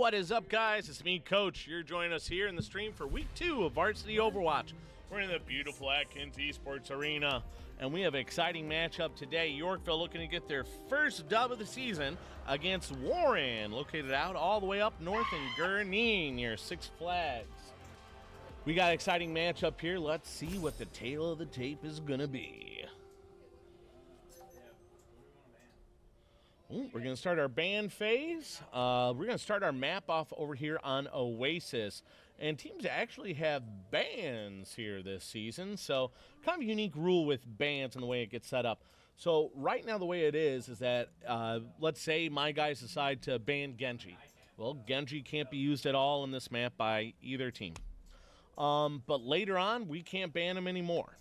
What is up, guys? It's me, Coach. You're joining us here in the stream for Week 2 of Varsity Overwatch. We're in the beautiful Atkins Esports Arena, and we have an exciting matchup today. Yorkville looking to get their first dub of the season against Warren, located out all the way up north in Gurnee near Six Flags. We got an exciting matchup here. Let's see what the tail of the tape is going to be. We're going to start our ban phase. We're going to start our map off over here on Oasis. And teams actually have bans here this season. So kind of a unique rule with bans and the way it gets set up. So right now the way it is that let's say my guys decide to ban Genji. Well, Genji can't be used at all in this map by either team. But later on, we can't ban him anymore.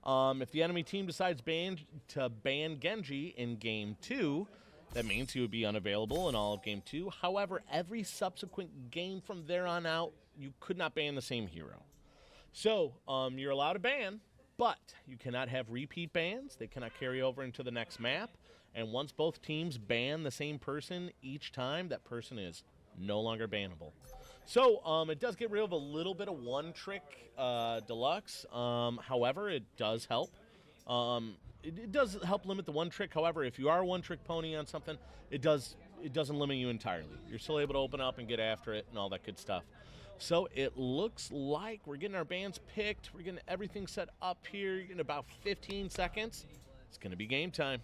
If the enemy team decides to ban Genji in Game 2, that means he would be unavailable in all of Game 2. However, every subsequent game from there on out, you could not ban the same hero. So, you're allowed to ban, but you cannot have repeat bans. They cannot carry over into the next map. And once both teams ban the same person each time, that person is no longer bannable. So, it does get rid of a little bit of one-trick deluxe. However, it does help. It does help limit the one trick. However, if you are a one-trick pony on something, it doesn't limit you entirely. You're still able to open up and get after it and all that good stuff. So it looks like we're getting our bans picked. We're getting everything set up here in about 15 seconds. It's going to be game time.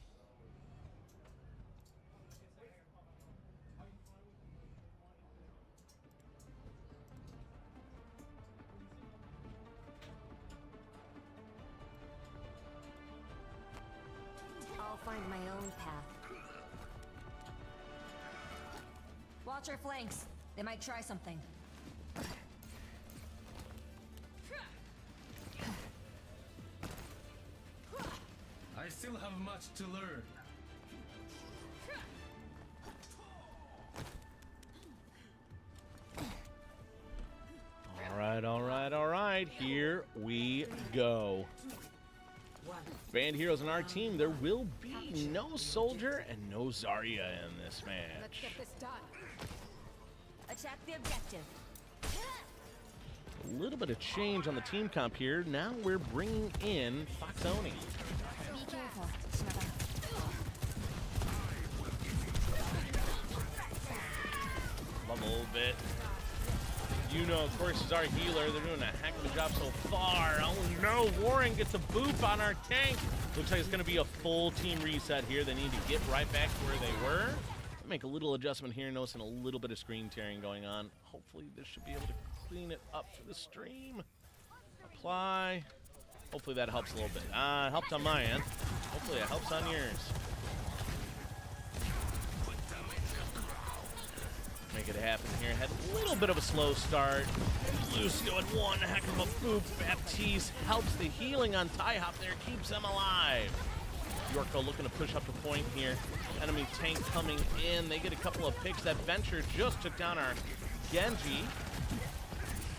I'll find my own path. Watch your flanks. They might try something. I still have much to learn. All right. Here we go. Banned heroes on our team. There will be no Soldier and no Zarya in this match. Let's get this done. Attack the objective. A little bit of change on the team comp here. Now we're bringing in Foxoni. Be careful. Love a little bit. You know, of course, is our healer. They're doing a heck of a job so far. Oh no, Warren gets a boop on our tank. Looks like it's going to be a full team reset here. They need to get right back to where they were. Make a little adjustment here, noticing a little bit of screen tearing going on. Hopefully this should be able to clean it up for the stream. Apply. Hopefully that helps a little bit. It helped on my end. Hopefully it helps on yours. Make it happen here. Had a little bit of a slow start. Lucio at one heck of a boop. Baptiste helps the healing on Tie-Hop there, keeps them alive. Yorkville looking to push up the point here. Enemy tank coming in. They get a couple of picks. That Venture just took down our Genji.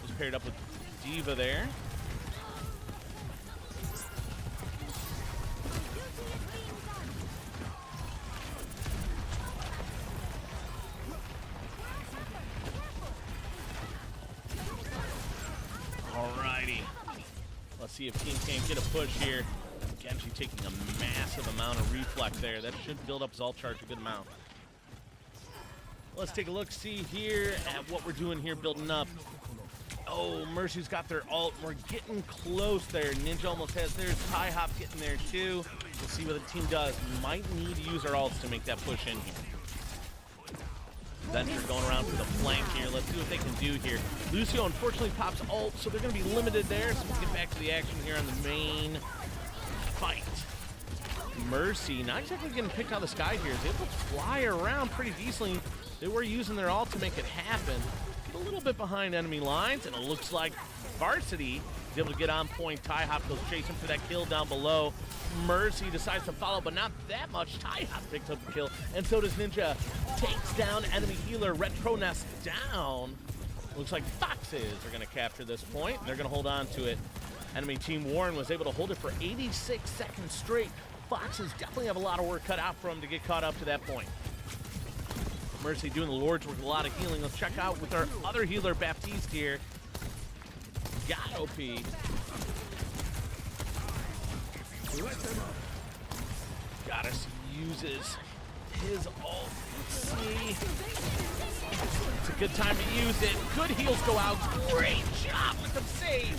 Was paired up with Diva there. Alrighty. Let's see if Team can't get a push here. Genji taking a massive amount of reflex there. That should build up his ult charge a good amount. Let's take a look, see here at what we're doing here, building up. Oh, Mercy's got their ult. We're getting close there. Ninja almost has theirs. Tie-Hop getting there too. We'll see what the team does. Might need to use our ults to make that push in here. Venture going around to the flank here. Let's see what they can do here. Lucio unfortunately pops ult, so they're going to be limited there. So we'll get back to the action here on the main fight. Mercy, not exactly getting picked out of the sky here. Is able to fly around pretty decently. They were using their ult to make it happen. Get a little bit behind enemy lines, and it looks like Varsity is able to get on point. Tie-Hop goes chasing for that kill down below. Mercy decides to follow, but not that much. Tie-Hop picks up the kill, and so does Ninja. Takes down enemy healer. Red Pronest down. Looks like Foxes are going to capture this point. They're going to hold on to it. Enemy Team Warren was able to hold it for 86 seconds straight. Foxes definitely have a lot of work cut out for them to get caught up to that point. Mercy doing the Lord's work, a lot of healing. Let's check out with our other healer, Baptiste here. Got OP. Goddess uses his ult. Let's see. It's a good time to use it. Good heals go out. Great job with the save.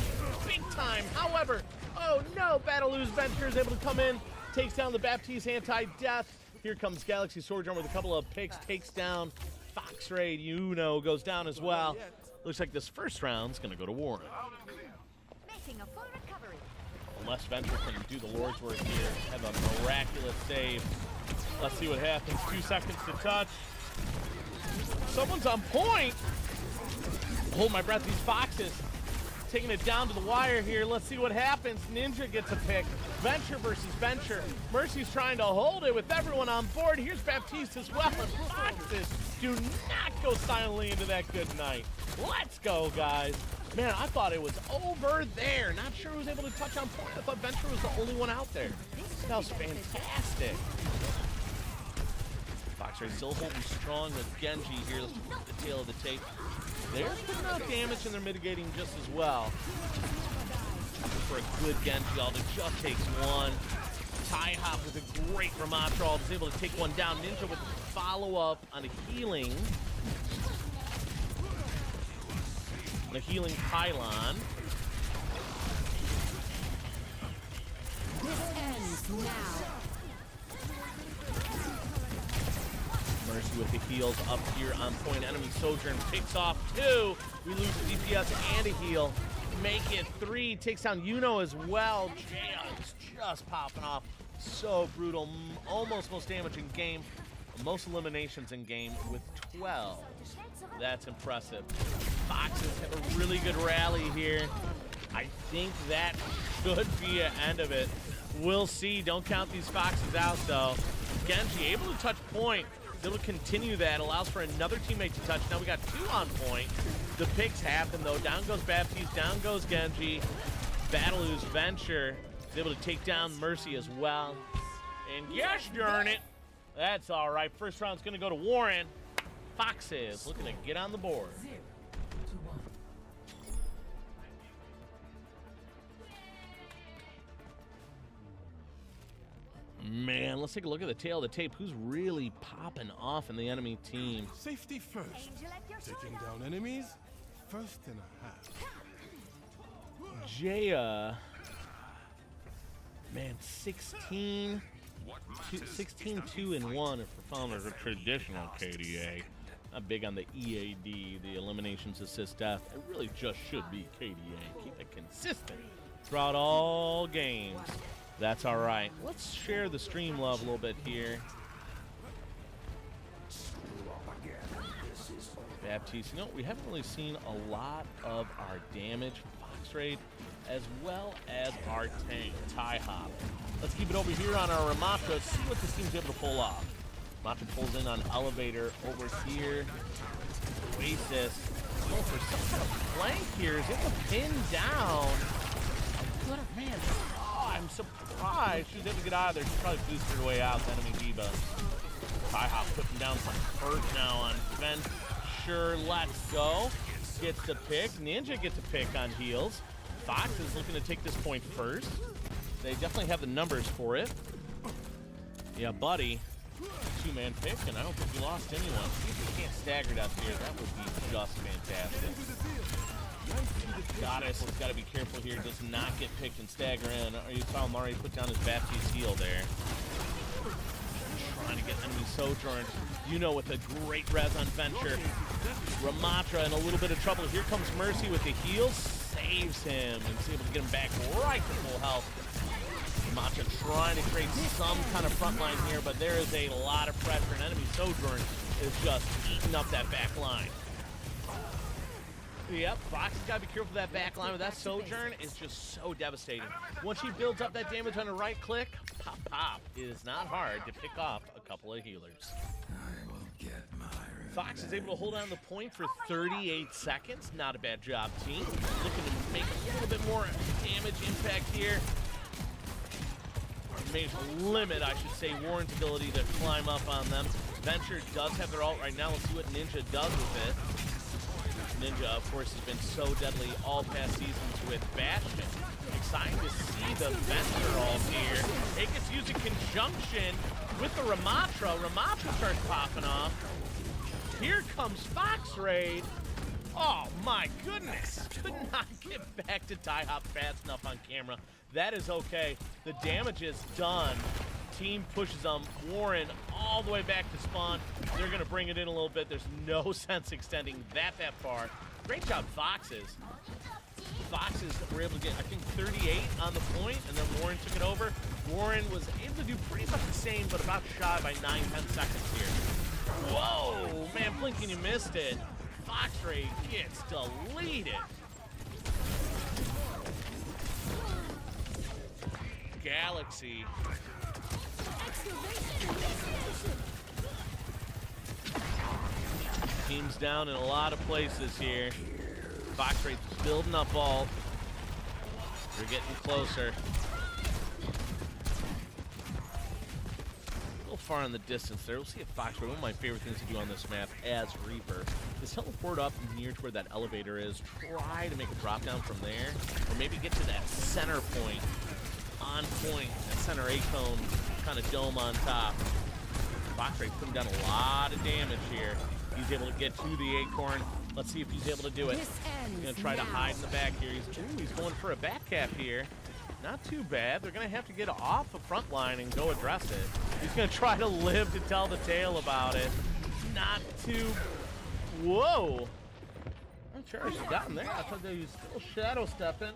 Big time. However, oh no, Battleuse Venture is able to come in, takes down the Baptiste anti-death. Here comes Galaxy Sojourn with a couple of picks, takes down Fox Raid. Yuno goes down as well. Looks like this first round's gonna go to Warren. Making a full recovery. Unless Venture can do the Lord's work here, have a miraculous save. Let's see what happens. 2 seconds to touch. Someone's on point. Hold my breath, these Foxes. Taking it down to the wire here. Let's see what happens. Ninja gets a pick. Venture versus Venture. Mercy's trying to hold it with everyone on board. Here's Baptiste as well. And Foxes do not go silently into that good night. Let's go, guys. Man, I thought it was over there. Not sure who was able to touch on point. I thought Venture was the only one out there. That was fantastic. Fox Raid still holding strong with Genji here. Let's look at the tail of the tape. They're putting out damage and they're mitigating just as well. For a good Genji ult, it just takes one. Tie Hop with a great Ramatra ult is able to take one down. Ninja with a follow-up on a healing. On a healing pylon. This ends now. Mercy with the heals up here on point. Enemy Sojourn picks off 2. We lose DPS and a heal. Make it 3. Takes down Yuno as well. Jay's just popping off. So brutal. Almost most damage in game. Most eliminations in game with 12. That's impressive. Foxes have a really good rally here. I think that should be an end of it. We'll see. Don't count these Foxes out, though. Genji able to touch point. Able to continue that. Allows for another teammate to touch. Now we got 2 on point. The picks happen, though. Down goes Baptiste. Down goes Genji. Battleuse Venture is able to take down Mercy as well. And yes, darn it. That's all right. First round's going to go to Warren. Foxes looking to get on the board. Man, let's take a look at the tail of the tape. Who's really popping off in the enemy team? Safety first. Taking down enemies, first and a half. Jaya, man, 16, 2 and 1 if we're following a traditional KDA. Not big on the EAD, the eliminations, assist, death. It really just should be KDA. Keep it consistent throughout all games. That's all right. Let's share the stream love a little bit here. Baptiste, you know, we haven't really seen a lot of our damage from Fox Raid as well as our tank, Tie Hop. Let's keep it over here on our Ramatra, see what this team's able to pull off. Ramatra pulls in on Elevator over here. Oasis, going for some kind of flank here. Is able to pin down a good man. I'm surprised she's able to get out of there. She probably boosted her way out, the enemy Diva. Tie Hop putting down some hurt now on Venture. Let's go. Gets the pick. Ninja gets a pick on heals. Fox is looking to take this point first. They definitely have the numbers for it. Yeah, Buddy. 2-man pick, and I don't think we lost anyone. See if we can't stagger up here. That would be just fantastic. Goddess has got to be careful here. Does not get picked and stagger in. You saw Mari put down his Baptiste heal there. Trying to get enemy Sojourn. Yuno with a great res on Venture. Ramatra in a little bit of trouble. Here comes Mercy with the heal. Saves him and is able to get him back right to full health. Ramatra trying to create some kind of front line here, but there is a lot of pressure. And enemy Sojourn is just eating up that back line. Yep, Fox has got to be careful of that back line, but that Sojourn is just so devastating. Once she builds up that damage on a right click, pop, pop. It is not hard to pick off a couple of healers. I will get my revenge. Fox is able to hold on the point for 38 seconds. Not a bad job, team. Looking to make a little bit more damage impact here. Maybe limit, I should say, Warren's ability to climb up on them. Venture does have their ult right now. Let's see what Ninja does with it. Ninja, of course, has been so deadly all past seasons with Bastion. Exciting to see the Venture ult here. It gets used in conjunction with the Ramatra. Ramatra starts popping off. Here comes Fox Raid. Oh my goodness. Could not get back to tie hop fast enough on camera. That is okay. The damage is done. Team pushes them. Warren all the way back to spawn. They're going to bring it in a little bit. There's no sense extending that far. Great job, Foxes. Foxes were able to get, I think, 38 on the point, and then Warren took it over. Warren was able to do pretty much the same, but about shy by 9-10 seconds here. Whoa, man, blinking, you missed it. Fox Raid gets deleted. Galaxy. Teams down in a lot of places here. Fox Raid's building up ult. They're getting closer. A little far in the distance there. We'll see if Fox Raid, one of my favorite things to do on this map as Reaper, is teleport up near to where that elevator is. Try to make a drop down from there, or maybe get to that center point. On point, that center A-cone kind of dome on top. Fox Raid putting down a lot of damage here. He's able to get to the acorn. Let's see if he's able to do it. He's going to try to hide in the back here. He's going for a back cap here. Not too bad. They're going to have to get off the front line and go address it. He's going to try to live to tell the tale about it. Not too... Whoa. I'm sure I should have gotten there. I thought they was still shadow stepping.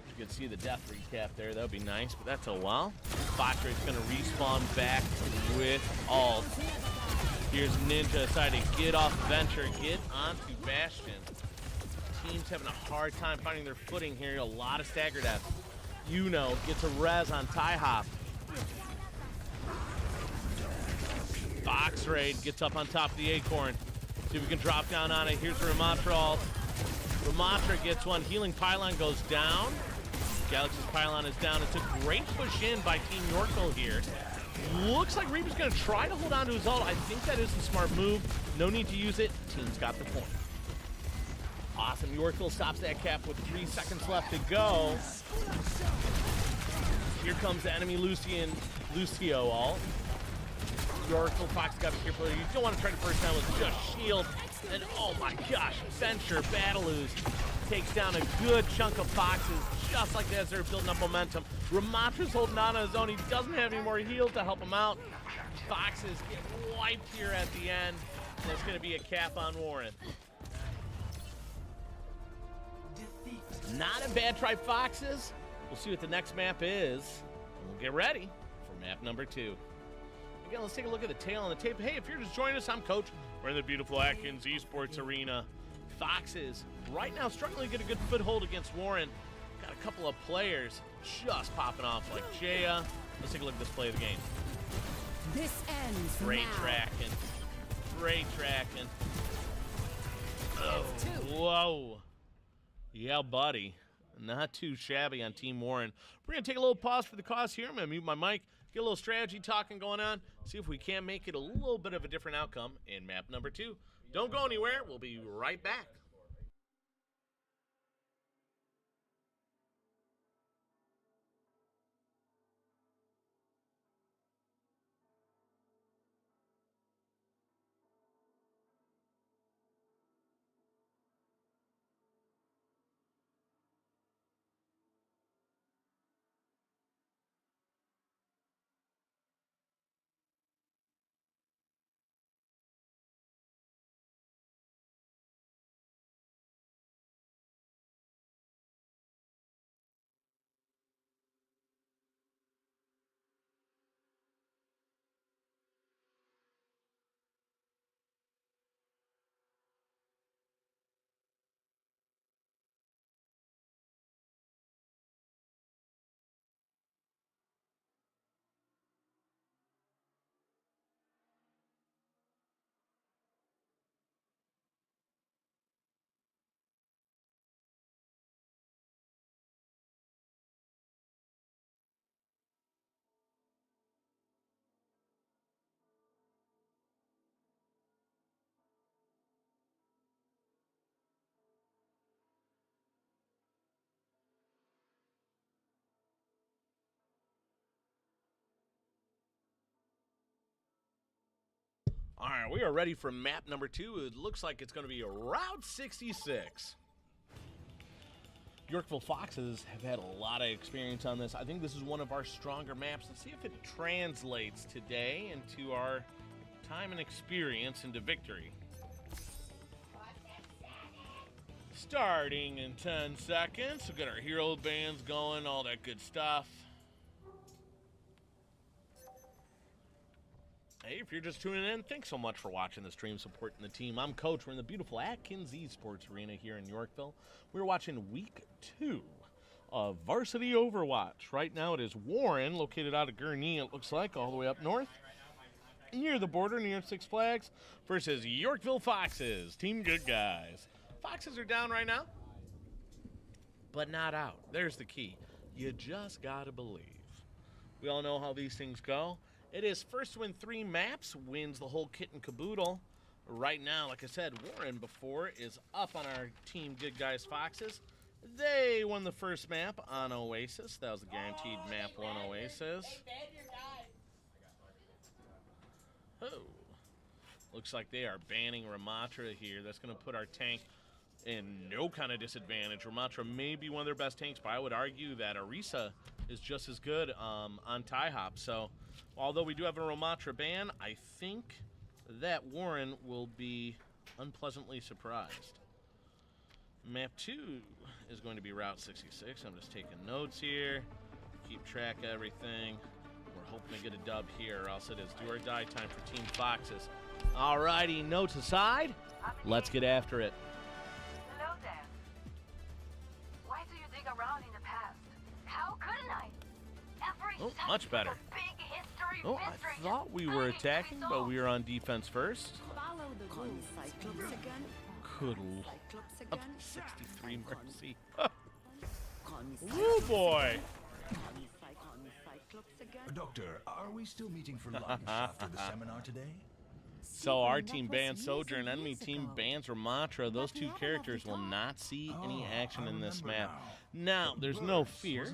You can see the death recap there. That would be nice, but that's a while. Fox Raid's going to respawn back with ult. Here's Ninja deciding to get off Venture, get onto Bastion. Team's having a hard time finding their footing here. A lot of stagger deaths. Gets a res on tie hop. Fox Raid gets up on top of the acorn. See if we can drop down on it. Here's the Ramatra ult. Ramatra gets one. Healing pylon goes down. Galaxy's pylon is down. It's a great push in by Team Yorkville here. Looks like Reaper's going to try to hold on to his ult. I think that is the smart move. No need to use it. Team's got the point. Awesome. Yorkville stops that cap with 3 seconds left to go. Here comes the enemy Lucio ult. Yorkville, Fox got to be careful. You don't want to try to burst down with just shield. And oh my gosh, Venture Battlus takes down a good chunk of Foxes just like that as they're building up momentum. Ramatra's holding on his own. He doesn't have any more heal to help him out. Foxes get wiped here at the end. And it's going to be a cap on Warren. Not a bad try, Foxes. We'll see what the next map is. And we'll get ready for map number 2. Again, let's take a look at the tail on the tape. Hey, if you're just joining us, I'm Coach. We're in the beautiful Atkins Esports Arena. Foxes right now struggling to get a good foothold against Warren. Got a couple of players just popping off like Jaya. Let's take a look at this play of the game. This ends Great now. tracking. Great tracking. Oh, whoa. Yeah, buddy. Not too shabby on Team Warren. We're going to take a little pause for the cause here. I'm going to mute my mic, get a little strategy talking going on, see if we can make it a little bit of a different outcome in map number 2. Don't go anywhere. We'll be right back. All right, we are ready for map number 2. It looks like it's going to be Route 66. Yorkville Foxes have had a lot of experience on this. I think this is one of our stronger maps. Let's see if it translates today into our time and experience into victory. Starting in 10 seconds. We've got our hero bands going, all that good stuff. Hey, if you're just tuning in, thanks so much for watching the stream, supporting the team. I'm Coach. We're in the beautiful Atkins Esports Arena here in Yorkville. We're watching week 2 of Varsity Overwatch. Right now it is Warren, located out of Gurnee, it looks like, all the way up north, near the border, near Six Flags, versus Yorkville Foxes, Team Good Guys. Foxes are down right now, but not out. There's the key. You just gotta believe. We all know how these things go. It is first to win 3 maps, wins the whole kit and caboodle. Right now, like I said, Warren before is up on our Team Good Guys Foxes. They won the first map on Oasis. That was a guaranteed map 1 Oasis. Oh. Looks like they are banning Ramatra here. That's going to put our tank in no kind of disadvantage. Ramatra may be one of their best tanks, but I would argue that Orisa is just as good on tie hop. So although we do have a Ramatra ban, I think that Warren will be unpleasantly surprised. Map 2 is going to be Route 66. I'm just taking notes here, keep track of everything. We're hoping to get a dub here, or else it is do or die time for Team Foxes. Alrighty, notes aside, let's get after it. Hello there. Why do you dig around in the past? How couldn't I? Every Oh, much better. big history Oh, I thought we were attacking, but we were on defense first. Follow the rules. Cyclops again. Good Cyclops Up again. 63 mercy. Oh boy. Cyclops again. Doctor, are we still meeting for lunch after the seminar today? So our team bans Sojourn, enemy team bans Ramatra. Those 2 characters will not see any action in this map. Now, there's no fear.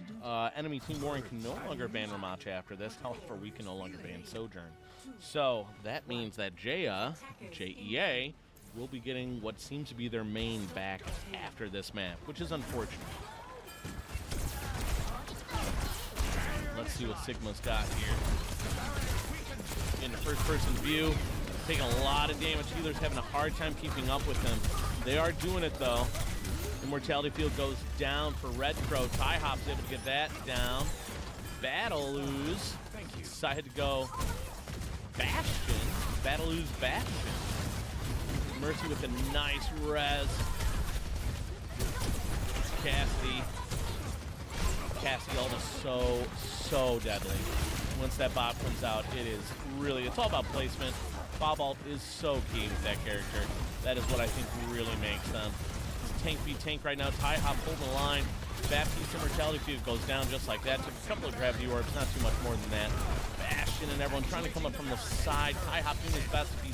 Enemy team Warren can no longer ban Ramatra after this. However, we can no longer ban Sojourn. So that means that Jaya, J-E-A, will be getting what seems to be their main back after this map, which is unfortunate. Let's see what Sigma's got here. In the first-person view, taking a lot of damage. Healers having a hard time keeping up with him. They are doing it, though. Immortality field goes down for Red Crow. Tie Hop's able to get that down. Battle Ooze decided to go Bastion. Battle Ooze Bastion. Mercy with a nice res. Cassidy ult is so deadly. Once that Bob comes out, it's all about placement. Bob ult is so key with that character. That is what I think really makes them. It's tank v tank right now. Tie Hop holding the line. Baptiste Immortality Field goes down just like that. Took a couple of gravity orbs, not too much more than that. Bastion and everyone trying to come up from the side. Tie Hop doing his best to be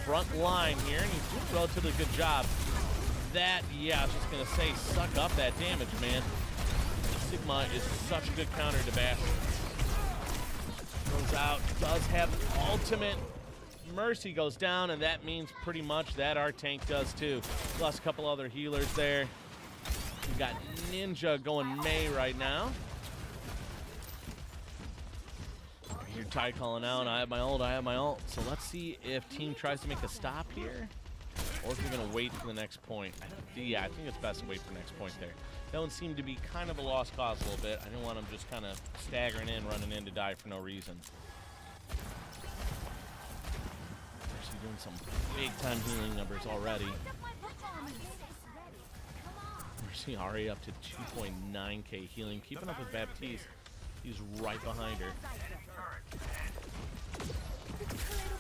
front line here, and he's doing a relatively good job. I was just going to say, suck up that damage, man. Sigma is such a good counter to Bastion. Goes out, does have ultimate. Mercy goes down, and that means pretty much that our tank does too. Plus a couple other healers there. We've got Ninja going May right now. You're Ty calling out, I have my ult. So let's see if team tries to make a stop here, or if we're going to wait for the next point. I think it's best to wait for the next point there. That one seemed to be kind of a lost cause a little bit. I didn't want them just kind of staggering in, running in to die for no reason. Actually doing some big-time healing numbers already. We're seeing Ari up to 2.9k healing, keeping up with Baptiste. He's right behind her.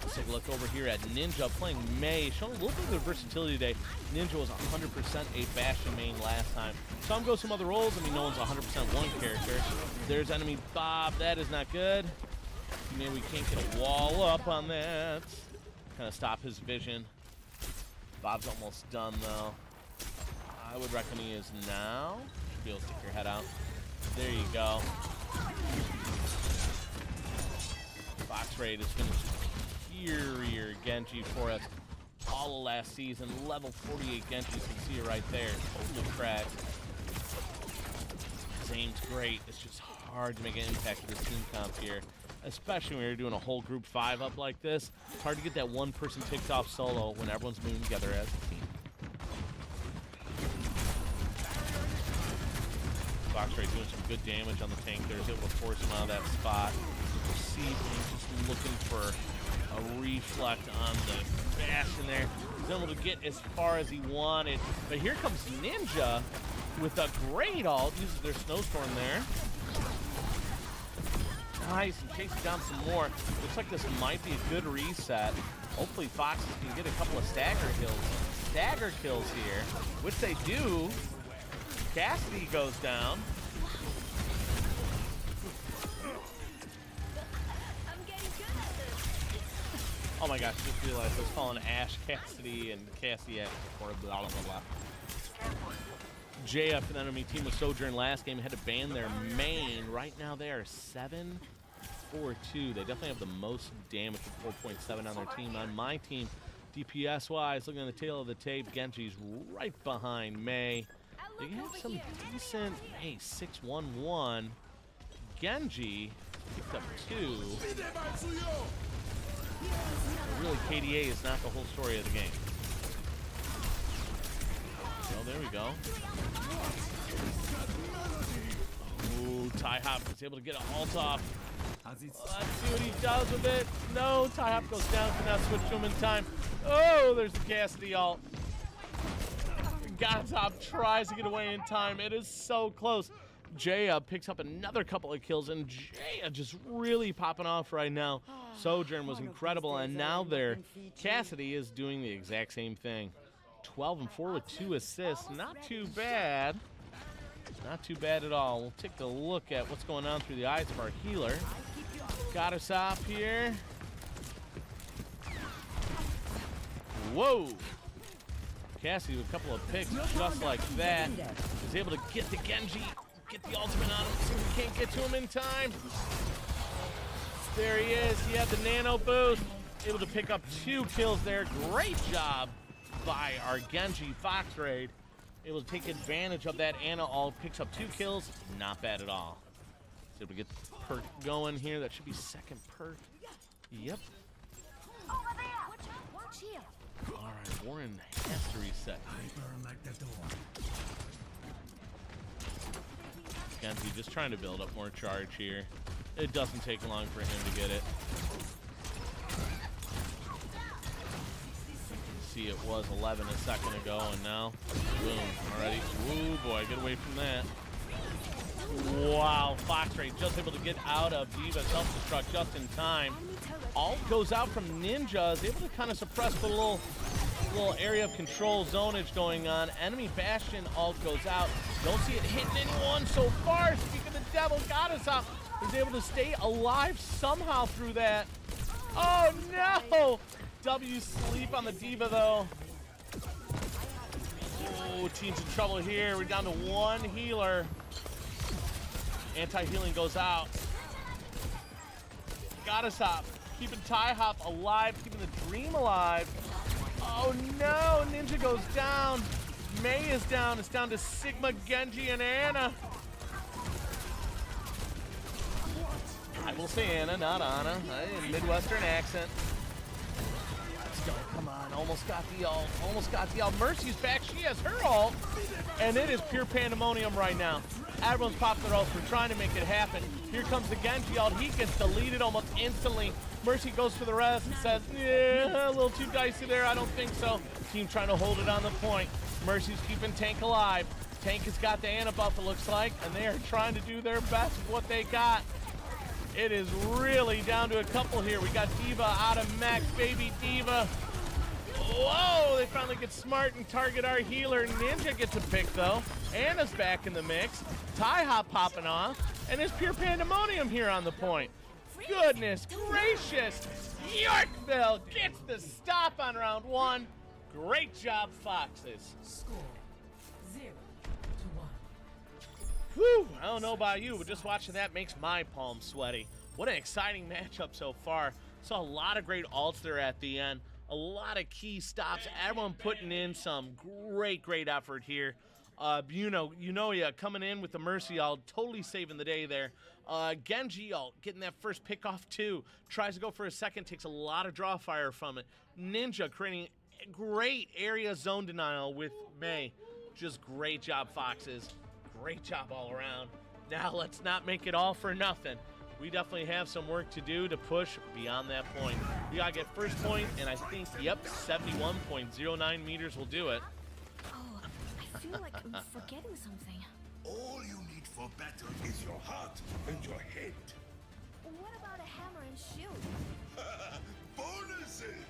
Let's take a look over here at Ninja playing May, showing a little bit of versatility today. Ninja was 100% a Bastion main last time. Some go some other roles. I mean, no one's 100% one character. There's enemy Bob. That is not good. Maybe we can't get a wall up on that. Kind of stop his vision. Bob's almost done, though. I would reckon he is now. Should be able to stick your head out. There you go. Fox Raid is finished superior Genji for us all of last season. Level 48 Genji, you can see it right there. Totally cracked. His aim's great. It's just hard to make an impact with this team comp here, especially when you're doing a whole group 5 up like this. It's hard to get that one person ticked off solo when everyone's moving together as a team. Foxray doing some good damage on the tank there. He's able to force him out of that spot. See, he's just looking for a reflect on the Bastion there. He's able to get as far as he wanted. But here comes Ninja with a great ult. Uses their snowstorm there. Nice, and chasing down some more. Looks like this might be a good reset. Hopefully Foxes can get a couple of stagger kills here, which they do. Cassidy goes down. Oh my gosh, just realized I was calling Ash Cassidy and Cassidy Ash before, blah, blah, blah. JF and the enemy team with Sojourn last game had to ban their main. Right now they are 7-4-2. They definitely have the most damage with 4.7 on their team. On my team, DPS-wise, looking at the tail of the tape, Genji's right behind May. They have some decent, hey, 6-1-1. Genji picked up 2. Really, KDA is not the whole story of the game. Oh, there we go. Ooh, Ty-Hop is able to get an ult off. Let's see what he does with it. No, Ty-Hop goes down, cannot switch to him in time. Oh, there's the Cassidy ult. Godtop tries to get away in time. It is so close. Jaya picks up another couple of kills, and Jaya just really popping off right now. Sojourn was incredible, and now their Cassidy is doing the exact same thing. 12-4 with 2 assists. Not too bad. Not too bad at all. We'll take a look at what's going on through the eyes of our healer. Got us off here. Whoa! Cassidy with a couple of picks just like that. Is able to get the Genji, get the ultimate on him. See if we can't get to him in time. There he is. He had the nano boost. Able to pick up 2 kills there. Great job by our Genji Fox Raid. Able to take advantage of that Ana ult. Picks up 2 kills. Not bad at all. So able to get the perk going here. That should be second perk. Yep. Over there. Watch here. All right, Warren has to reset. Genji just trying to build up more charge here. It doesn't take long for him to get it. See, it was 11 a second ago, and now, boom, already. Woo, boy, get away from that. Wow, Foxray just able to get out of Diva's self-destruct just in time. Ult goes out from Ninja, is able to kind of suppress the little area of control zonage going on. Enemy Bastion ult goes out. Don't see it hitting anyone so far. Speak of the devil, got us up. Is able to stay alive somehow through that. Oh no! W sleep on the Diva though. Oh, team's in trouble here. We're down to 1 healer. Anti-healing goes out. Got us up. Keeping Ty-Hop alive, keeping the Dream alive. Oh no, Ninja goes down. May is down. It's down to Sigma, Genji, and Ana. I will say Ana, not Ana. Midwestern accent. Let's go. Come on. Almost got the ult. Almost got the ult. Mercy's back. She has her ult. And it is pure pandemonium right now. Everyone's popped their ults. We're trying to make it happen. Here comes the Genji ult. He gets deleted almost instantly. Mercy goes for the rest and says, yeah, a little too dicey there. I don't think so. Team trying to hold it on the point. Mercy's keeping Tank alive. Tank has got the Ana buff, it looks like, and they are trying to do their best with what they got. It is really down to a couple here. We got Diva out of mech, baby Diva. Whoa, they finally get smart and target our healer. Ninja gets a pick though. Ana's back in the mix. Ty-Hop popping off. And it's pure pandemonium here on the point. Goodness gracious. Yorkville gets the stop on round 1. Great job, Foxes. Score 0-1. Whew, I don't know about you, but just watching that makes my palms sweaty. What an exciting matchup so far. Saw a lot of great ults there at the end. A lot of key stops. Everyone putting in some great effort here. Yunoya coming in with the Mercy ult, totally saving the day there. Genji ult getting that first pick off too. Tries to go for a second, takes a lot of draw fire from it. Ninja creating great area zone denial with Mei. Just great job, Foxes. Great job all around. Now let's not make it all for nothing. We definitely have some work to do to push beyond that point. We gotta get first point, and I think, yep, 71.09 meters will do it. Oh, I feel like I'm forgetting something. All you need for battle is your heart and your head. What about a hammer and shield? Bonuses!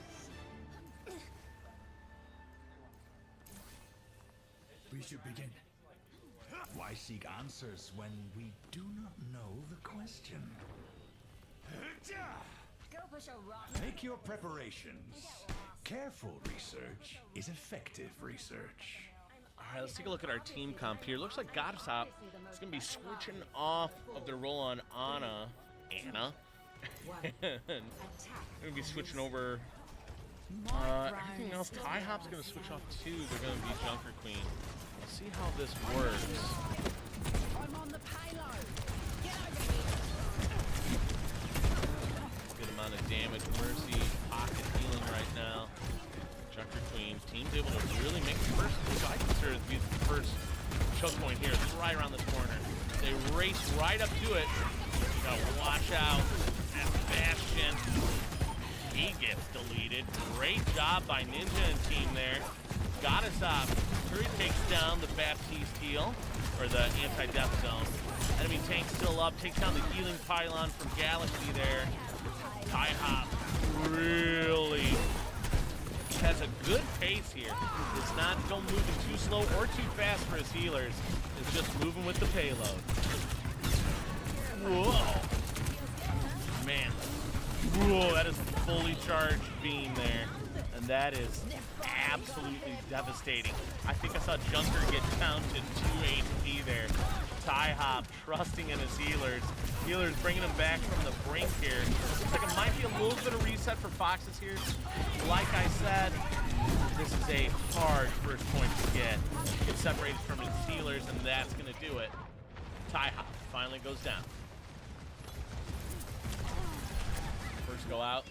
We should begin. Why seek answers when we do not know the question? Go push a rock. Make your preparations. Careful research is effective research. All right, let's take a look at our team comp here. Looks like Goddessop is going to be switching off of their role on Anna. Going to be switching over. Everything else, Ty Hop's going to switch off too. They're going to be Junker Queen. Let's see how this works. I'm on the payload. Get over here. Good amount of damage. Mercy, pocket healing right now. Junker Queen. Team's able to really make the first, I consider it to be the first choke point here. It's right around this corner. They race right up to it. You gotta watch out. That Bastion. He gets deleted. Great job by Ninja and team there. Goddessop. Curry takes down the Baptiste heal, or the anti-death zone. Enemy tank still up. Takes down the healing pylon from Galaxy there. Ty Hop really has a good pace here. It's not don't moving too slow or too fast for his healers. It's just moving with the payload. Whoa. Man. Whoa, that is a fully charged beam there. And that is absolutely devastating. I think I saw Junker get down to 2 HP there. Ty Hop trusting in his healers. Healers bringing him back from the brink here. Looks like it might be a little bit of reset for Foxes here. Like I said, this is a hard first point to get. Get separated from his healers, and that's going to do it. Ty Hop finally goes down. First go out.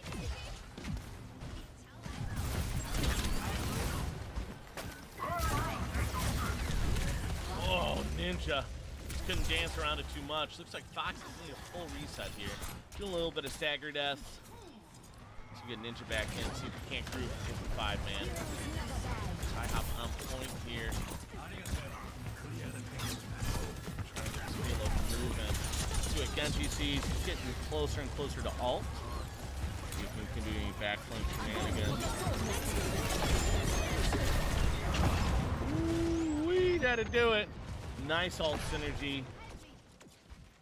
Oh, Ninja. Just couldn't dance around it too much. Looks like Fox is need a full reset here. Do a little bit of stagger death. So we get Ninja back in. See if we can't group with the 5-man. Ty Hop on point here. Trying to get a little movement. See what Genji sees. He's getting closer and closer to ult. See if we can do any backflank shenanigans. Ooh-wee, that'll do it. Nice ult synergy.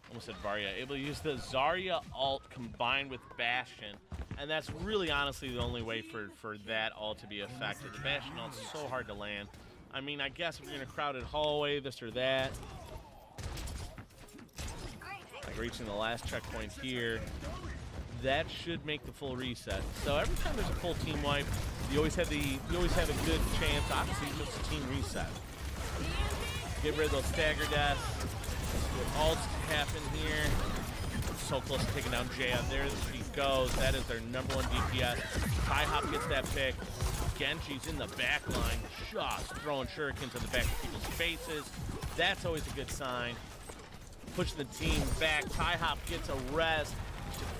Almost said Varya. Able to use the Zarya ult combined with Bastion. And that's really honestly the only way for that ult to be effective. The Bastion ult's so hard to land. I mean, I guess if you're in a crowded hallway, this or that. Like reaching the last checkpoint here. That should make the full reset. So every time there's a full team wipe, you always have a good chance, obviously, just a team reset. Get rid of those stagger deaths. Good ults happen here. So close to taking down Jaya. There she goes. That is their #1 DPS. Ty Hop gets that pick. Genji's in the back line, just throwing shurikens in the back of people's faces. That's always a good sign. Push the team back. Ty Hop gets a res.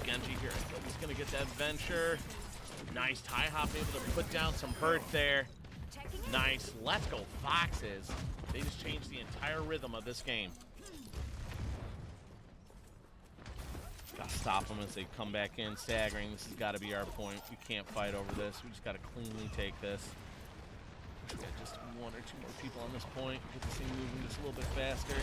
Genji here. He's going to get that venture. Nice. Ty Hop able to put down some hurt there. Nice. Let's go, Foxes. They just changed the entire rhythm of this game. Got to stop them as they come back in, staggering. This has got to be our point. We can't fight over this. We just got to cleanly take this. We got just 1 or 2 more people on this point. Get this thing moving just a little bit faster.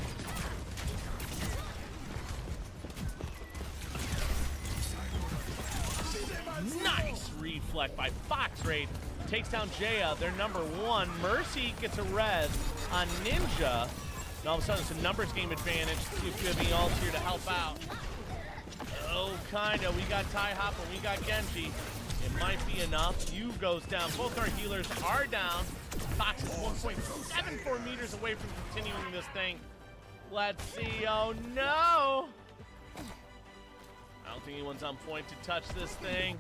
Nice reflect by Fox Raid. Takes down Jaya, their #1. Mercy gets a res on Ninja. And all of a sudden, it's a numbers game advantage. See if you have any ults here to help out. Oh, kinda. We got Ty Hop and we got Genji. It might be enough. Yu goes down. Both our healers are down. Fox is 1.74 meters away from continuing this thing. Let's see. Oh, no. I don't think anyone's on point to touch this thing.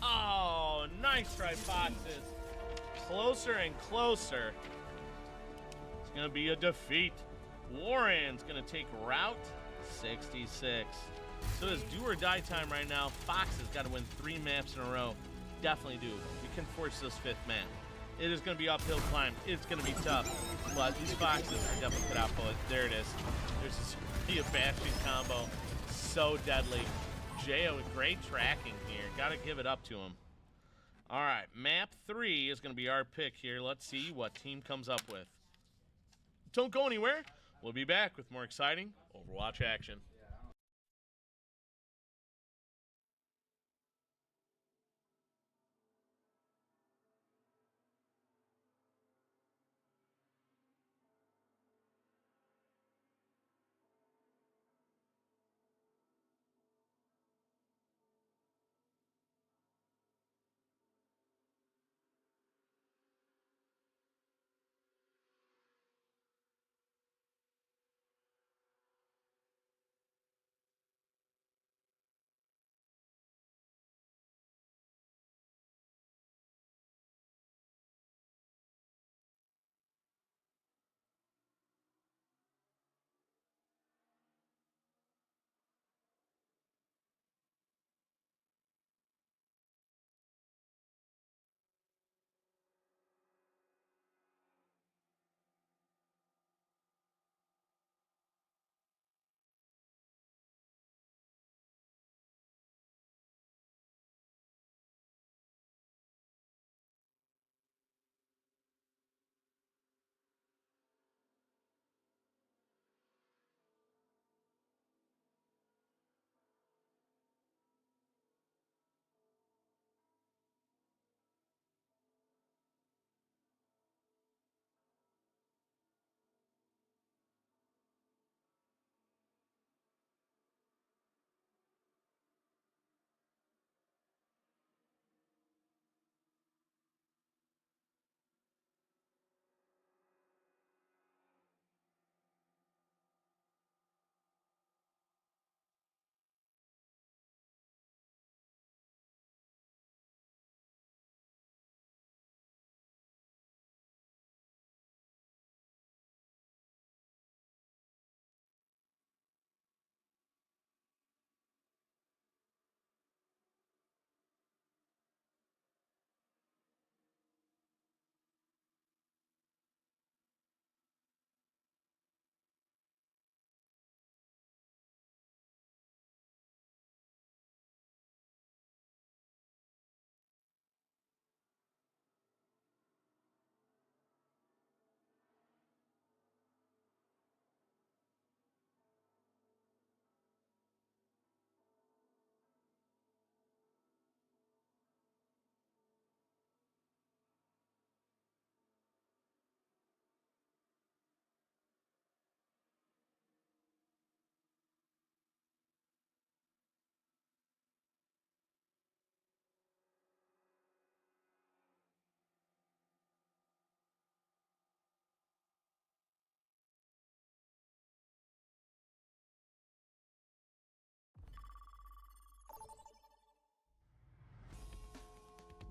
Oh, nice try, Foxes. Closer and closer. It's going to be a defeat. Warren's going to take Route 66. So it's do or die time right now. Fox has got to win 3 maps in a row. Definitely do. We can force this 5th map. It is going to be uphill climb. It's going to be tough. But these Foxes are definitely put out for it. There it is. There's a Bastion combo. So deadly. Jaya with great tracking here. Got to give it up to him. All right, map 3 is going to be our pick here. Let's see what team comes up with. Don't go anywhere. We'll be back with more exciting Overwatch action.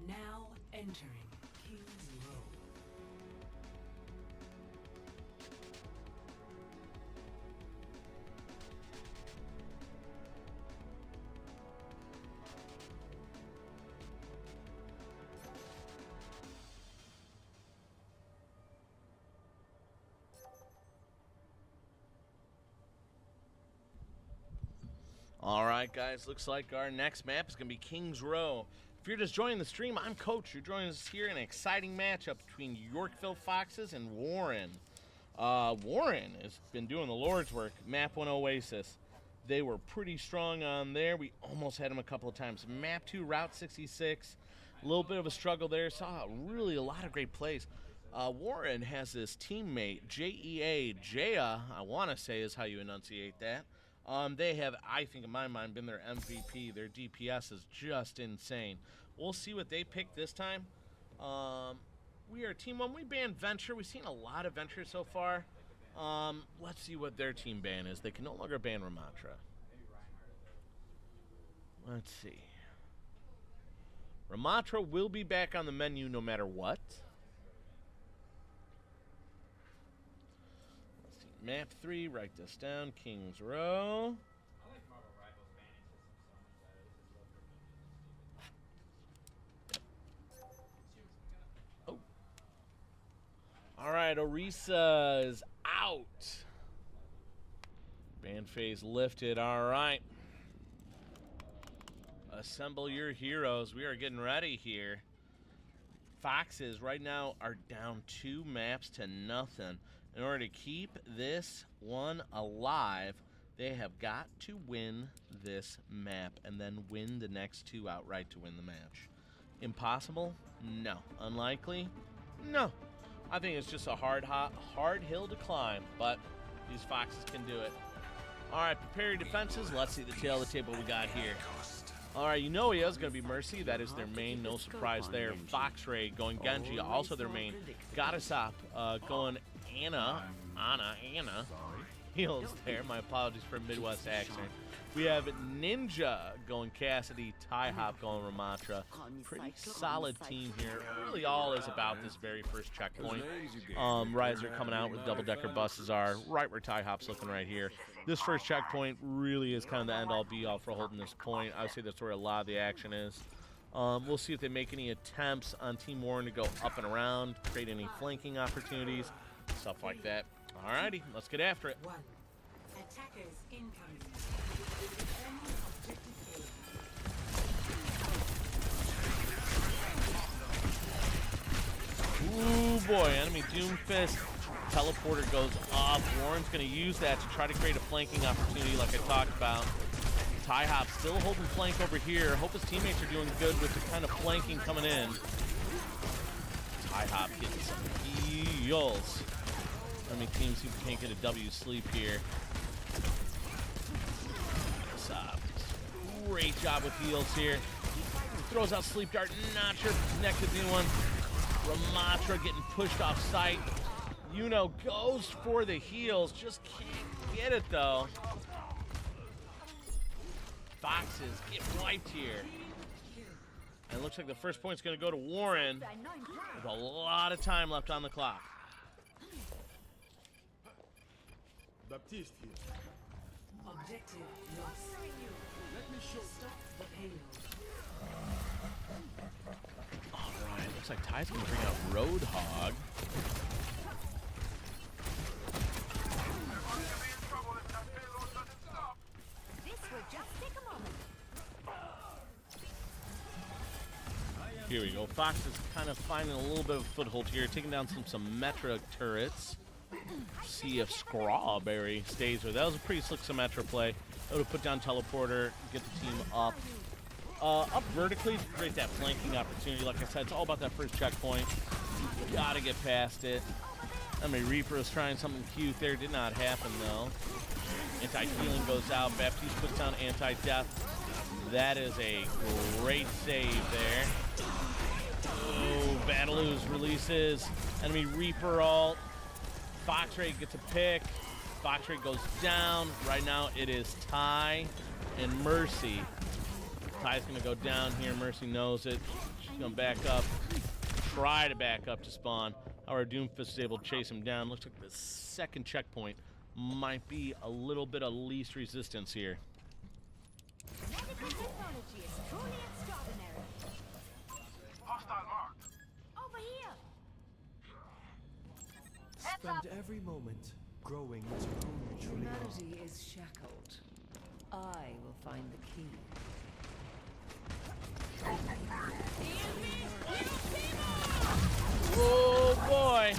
Now entering King's Row. All right, guys, looks like our next map is going to be King's Row. If you're just joining the stream, I'm Coach. You're joining us here in an exciting matchup between Yorkville Foxes and Warren. Warren has been doing the Lord's work. Map 1 Oasis. They were pretty strong on there. We almost had them a couple of times. Map 2, Route 66. A little bit of a struggle there. Saw really a lot of great plays. Warren has this teammate, Jea, I want to say is how you enunciate that. They have, I think in my mind, been their MVP. Their DPS is just insane. We'll see what they pick this time. We are Team 1. We banned Venture. We've seen a lot of Venture so far. Let's see what their team ban is. They can no longer ban Ramatra. Let's see. Ramatra will be back on the menu no matter what. Let's see. Map 3, write this down. Kings Row. Oh. All right, Orisa is out. Ban phase lifted. All right. Assemble your heroes. We are getting ready here. Foxes right now are down 2 maps to nothing. In order to keep this one alive, they have got to win this map and then win the next 2 outright to win the match. Impossible? No. Unlikely? No. I think it's just a hard hill to climb, but these Foxes can do it. All right, prepare your defenses. Let's see the tail of the table we got here. All right, you know he is going to be Mercy. That is their main. No surprise there. Foxray going Genji, also their main. Goddessop going Anna. Heals there. My apologies for Midwest accent. We have Ninja going Cassidy. Tie-Hop going Ramatra. Pretty solid team here. Really all is about this very first checkpoint. Riser coming out with double-decker buses are right where Tie-Hop's looking right here. This first checkpoint really is kind of the end-all be-all for holding this point. I would say that's where a lot of the action is. We'll see if they make any attempts on Team Warren to go up and around, create any flanking opportunities, stuff like that. Alrighty, let's get after it. Attackers incoming. Ooh boy, enemy Doomfist. Teleporter goes up. Warren's going to use that to try to create a flanking opportunity like I talked about. Tie-Hop still holding flank over here. Hope his teammates are doing good with the kind of flanking coming in. Tie-Hop getting some heals. Enemy team seems to can't get a W sleep here. Great job with heals here. Throws out sleep dart. Not sure if it's connected to anyone. Ramatra getting pushed off site. Yuno goes for the heals. Just can't get it though. Foxes get wiped here. And it looks like the first point's going to go to Warren with a lot of time left on the clock. Baptiste here. Objective lost. Let me show. Stop the payload. All right, looks like Ty's going to bring out Roadhog. Here we go. Fox is kind of finding a little bit of a foothold here, taking down some Symmetra turrets. See if Strawberry stays with. That was a pretty slick Symmetra play. That would have put down Teleporter, get the team up. Up vertically to create that flanking opportunity. Like I said, it's all about that first checkpoint. You gotta get past it. I mean, Reaper was trying something cute there. Did not happen, though. Anti-healing goes out. Baptiste puts down anti-death. That is a great save there. Oh, Battleuse releases. Enemy Reaper ult. Foxray gets a pick. Foxray goes down. Right now it is Ty and Mercy. Ty's going to go down here. Mercy knows it. She's going to back up. Try to back up to spawn. Our Doomfist is able to chase him down. Looks like the second checkpoint might be a little bit of least resistance here. Medical technology is truly extraordinary. Hostile marked. Over here. Spend every moment growing into who you truly are. Humanity is shackled. I will find the key. Oh boy.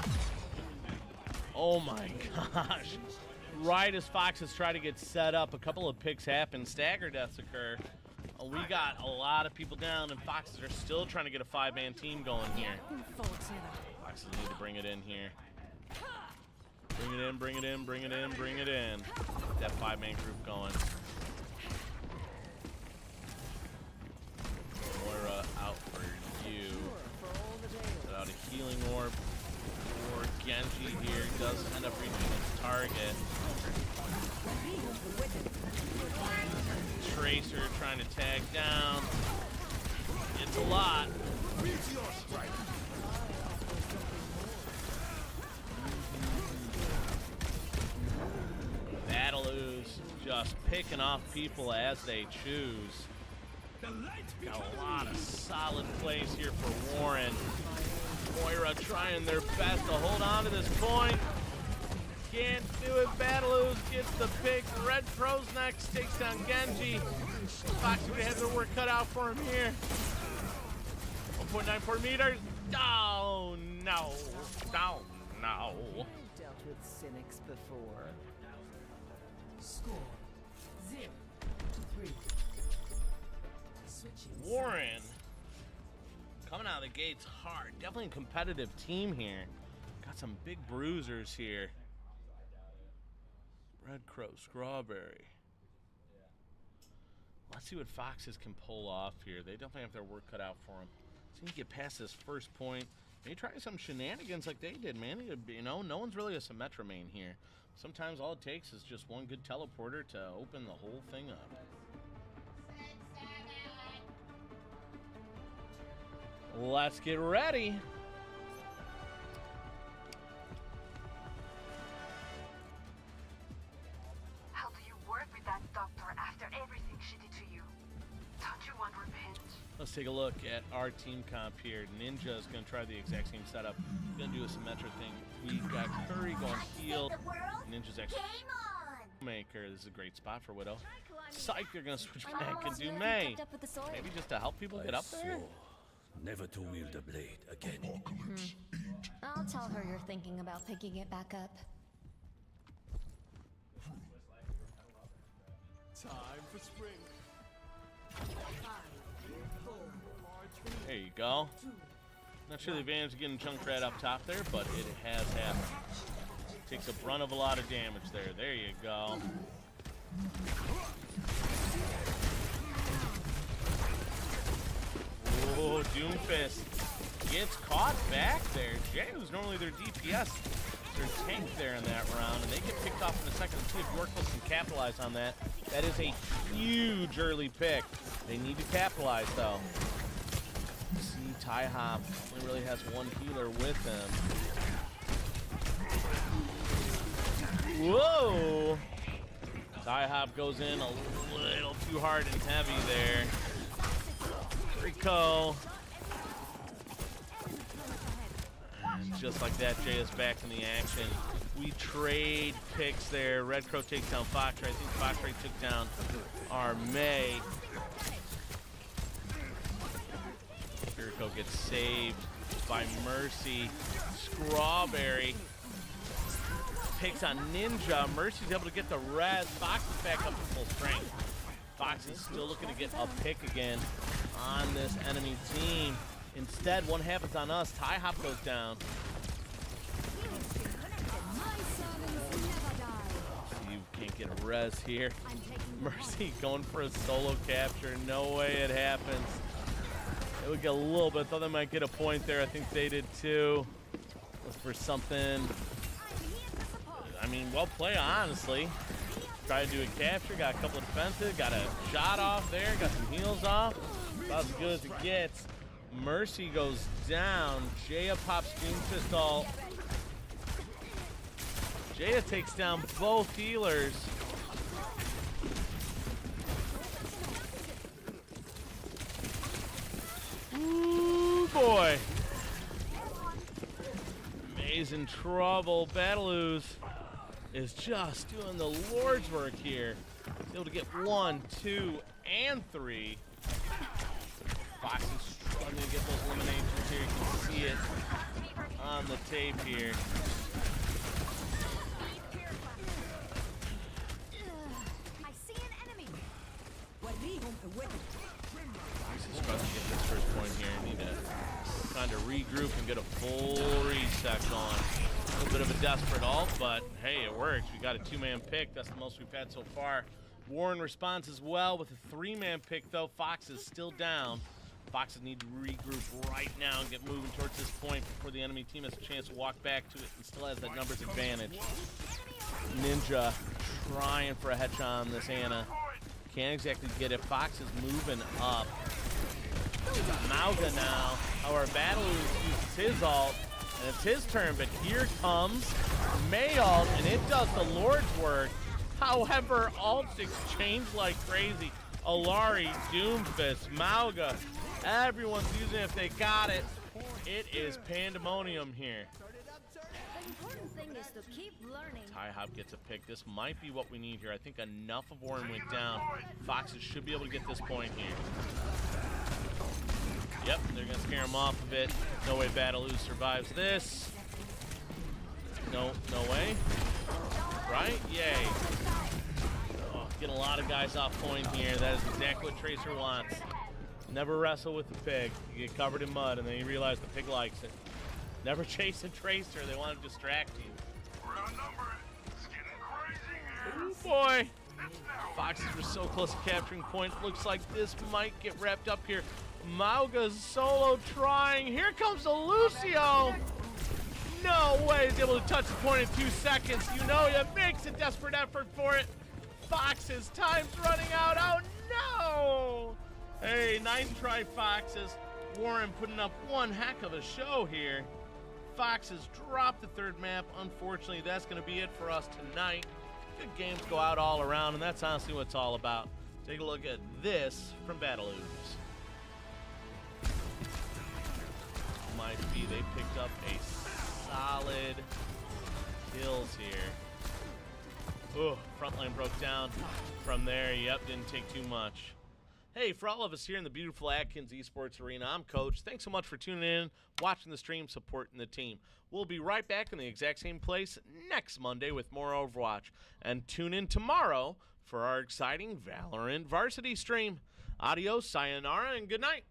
Oh my gosh. Right as Foxes try to get set up, a couple of picks happen. Stagger deaths occur. We got a lot of people down, and Foxes are still trying to get a 5-man team going here. Foxes need to bring it in here. Bring it in, bring it in, bring it in, bring it in. get that 5-man group going. Moira out for you. Without a healing orb for Genji here, does end up reaching its target. Tracer trying to tag down. It's a lot. Battlers just picking off people as they choose. Got a lot of solid plays here for Warren. Moira trying their best to hold on to this point. Can't do it. Battlers gets the pick. Red Crow's next. Takes down Genji. Fox gonna have their work cut out for him here. 1.94 meters. Oh no. Oh no. Dealt with cynics before. Score 0-3. Switching. Warren coming out of the gates hard. Definitely a competitive team here. Got some big bruisers here. Red Crow, Strawberry. Let's see what Foxes can pull off here. They definitely have their work cut out for them. So you get past this first point. Maybe try some shenanigans like they did, man. You know, no one's really a Symmetra main here. Sometimes all it takes is just one good teleporter to open the whole thing up. Let's get ready. How do you work with that doctor after everything she did to you? Don't you want revenge? Let's take a look at our team comp here. Ninja is going to try the exact same setup. Going to do a Symmetra thing. We've got Curry going heal. Ninja's actually maker. This is a great spot for Widow. Psych, they're going to switch back and do May. Maybe just to help people get up there? Never to wield a blade again. I'll tell her you're thinking about picking it back up. Time for spring. There you go. Not sure the advantage of getting Junkrat up top there, but it has happened. Takes a brunt of a lot of damage there. There you go. Oh, Doomfist gets caught back there. Jay, who's normally their DPS, their tank there in that round, and they get picked off in a second. Let's see if Yorkville can capitalize on that. That is a huge early pick. They need to capitalize, though. See, Ty-Hop only really has one healer with him. Whoa! Ty-Hop goes in a little too hard and heavy there. Rico. And just like that, Jay is back in the action. We trade picks there. Red Crow takes down Foxray. I think Foxray took down our May. Rico gets saved by Mercy. Strawberry picks on Ninja. Mercy's able to get the res. Fox is back up to full strength. Fox is still looking to get a pick again on this enemy team. Instead, one happens on us. Ty-Hop goes down. You can't get a res here. Mercy going for a solo capture. No way it happens. It would get a little bit. Thought they might get a point there. I think they did too. Look for something. I mean, well played, honestly. Tried to do a capture, got a couple of defensive, got a shot off there, got some heals off. About as good as it gets. Mercy goes down. Jaya pops Doomfist ult. Jaya takes down both healers. Ooh, boy. May's in trouble. Battlooz is just doing the Lord's work here. He's able to get 1, 2, and 3. Fox is struggling to get those eliminations here. You can see it on the tape here. I see an enemy. Fox is struggling to get this first point here. Need to trying to regroup and get a full reset going. A little bit of a desperate ult, but hey, it works. We got a 2-man pick. That's the most we've had so far. Warren responds as well with a 3-man pick, though. Fox is still down. Foxes need to regroup right now and get moving towards this point before the enemy team has a chance to walk back to it and still has that numbers advantage. Ninja trying for a headshot on this Ana. Can't exactly get it. Fox is moving up. Mauga now. Our battle uses his ult, and it's his turn, but here comes May ult, and it does the Lord's work. However, ults exchange like crazy. Alari, Doomfist, Mauga, everyone's using it if they got it. It is pandemonium here. The important thing is to keep learning. Ty-Hop gets a pick. This might be what we need here. I think enough of Warren went down. Foxes should be able to get this point here. Yep, they're going to scare him off a bit. No way Battleoo survives this. No way. Right? Yay. Oh, get a lot of guys off point here. That is exactly what Tracer wants. Never wrestle with the pig. You get covered in mud, and then you realize the pig likes it. Never chase a Tracer. They want to distract you. Oh, boy. Foxes were so close to capturing point. Looks like this might get wrapped up here. Mauga's solo trying. Here comes the Lucio. No way he's able to touch the point in 2 seconds. You know he makes a desperate effort for it. Foxes, time's running out. Oh, no. Hey, nice try, Foxes. Warren putting up one heck of a show here. Foxes drop the 3rd map. Unfortunately, that's going to be it for us tonight. Good games go out all around, and that's honestly what it's all about. Take a look at this from Battleoo. Might be they picked up a solid kills here. Oh, front line broke down from there. Yep, didn't take too much. Hey, for all of us here in the beautiful Atkins Esports Arena, I'm Coach. Thanks so much for tuning in, watching the stream, supporting the team. We'll be right back in the exact same place next Monday with more Overwatch. And tune in tomorrow for our exciting Valorant Varsity stream. Adios, sayonara, and good night.